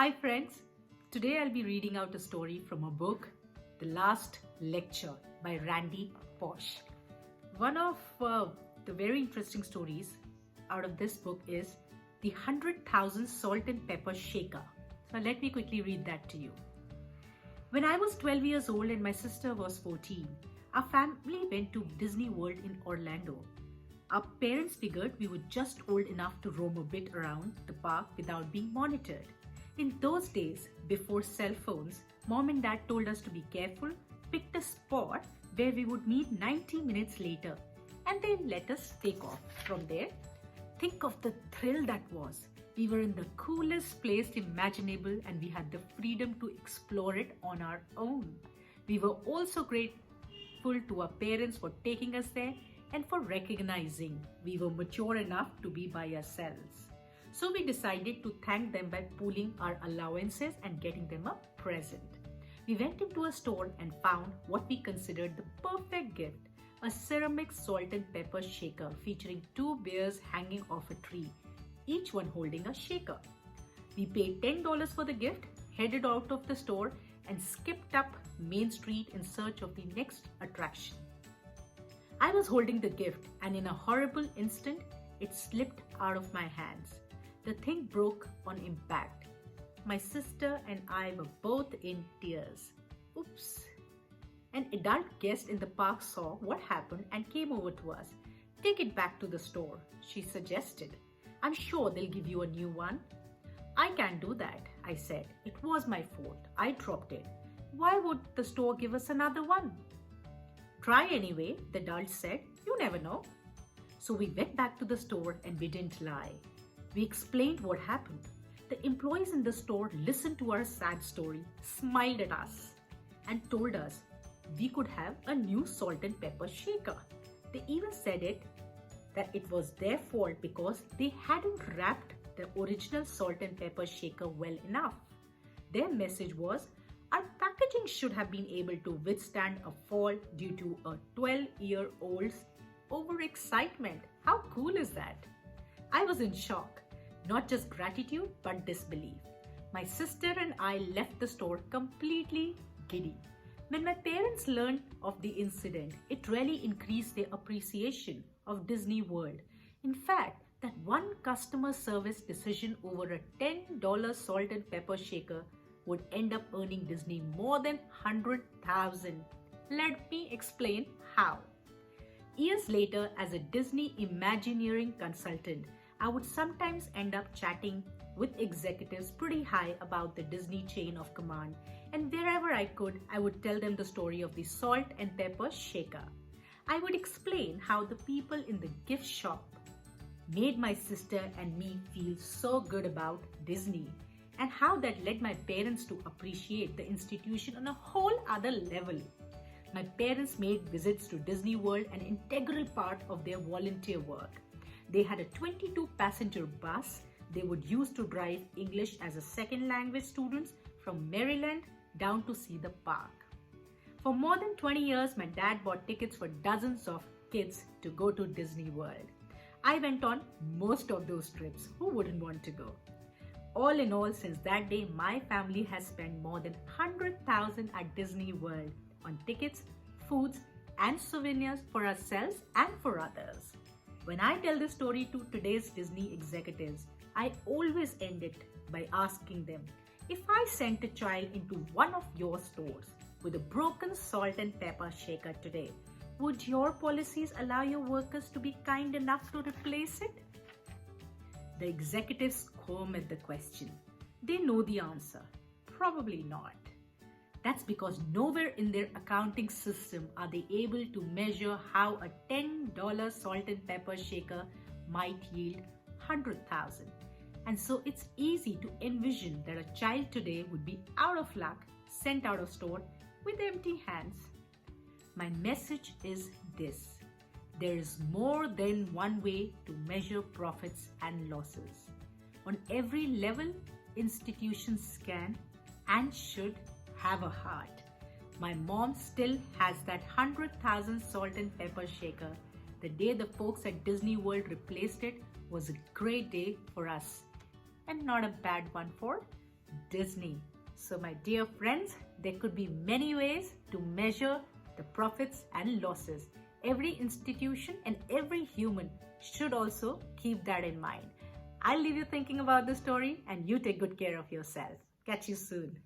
Hi friends, today I'll be reading out a story from a book, The Last Lecture by Randy Pausch. One of the very interesting stories out of this book is The 100,000 Salt and Pepper Shaker. So let me quickly read that to you. When I was 12 years old and my sister was 14, our family went to Disney World in Orlando. Our parents figured we were just old enough to roam a bit around the park without being monitored. In those days, before cell phones, Mom and Dad told us to be careful, picked a spot where we would meet 90 minutes later, and then let us take off from there. Think of the thrill that was. We were in the coolest place imaginable and we had the freedom to explore it on our own. We were also grateful to our parents for taking us there and for recognizing we were mature enough to be by ourselves. So we decided to thank them by pooling our allowances and getting them a present. We went into a store and found what we considered the perfect gift, a ceramic salt and pepper shaker featuring 2 bears hanging off a tree, each one holding a shaker. We paid $10 for the gift, headed out of the store and skipped up Main Street in search of the next attraction. I was holding the gift and in a horrible instant, it slipped out of my hands. The thing broke on impact. My sister and I were both in tears. Oops. An adult guest in the park saw what happened and came over to us. Take it back to the store, she suggested. I'm sure they'll give you a new one. I can't do that, I said. It was my fault. I dropped it. Why would the store give us another one? Try anyway, the adult said. You never know. So we went back to the store and we didn't lie. We explained what happened. The employees in the store listened to our sad story, smiled at us, and told us we could have a new salt and pepper shaker. They even said that it was their fault because they hadn't wrapped the original salt and pepper shaker well enough. Their message was, our packaging should have been able to withstand a fall due to a 12-year-old's overexcitement. How cool is that? I was in shock. Not just gratitude, but disbelief. My sister and I left the store completely giddy. When my parents learned of the incident, it really increased their appreciation of Disney World. In fact, that one customer service decision over a $10 salt and pepper shaker would end up earning Disney more than $100,000. Let me explain how. Years later, as a Disney Imagineering consultant, I would sometimes end up chatting with executives pretty high about the Disney chain of command, and wherever I could, I would tell them the story of the salt and pepper shaker. I would explain how the people in the gift shop made my sister and me feel so good about Disney, and how that led my parents to appreciate the institution on a whole other level. My parents made visits to Disney World an integral part of their volunteer work. They had a 22-passenger bus they would use to drive English as a second language students from Maryland down to see the park. For more than 20 years, my dad bought tickets for dozens of kids to go to Disney World. I went on most of those trips. Who wouldn't want to go? All in all, since that day, my family has spent more than $100,000 at Disney World on tickets, foods, and souvenirs for ourselves and for others. When I tell this story to today's Disney executives, I always end it by asking them, if I sent a child into one of your stores with a broken salt and pepper shaker today, would your policies allow your workers to be kind enough to replace it? The executives squirm at the question. They know the answer. Probably not. That's because nowhere in their accounting system are they able to measure how a $10 salt and pepper shaker might yield $100,000. And so it's easy to envision that a child today would be out of luck, sent out of store with empty hands. My message is this. There is more than one way to measure profits and losses. On every level, institutions can and should have a heart. My mom still has that 100,000 salt and pepper shaker. The day the folks at Disney World replaced it was a great day for us, and not a bad one for Disney. So, my dear friends, there could be many ways to measure the profits and losses. Every institution and every human should also keep that in mind. I'll leave you thinking about the story, and you take good care of yourself. Catch you soon.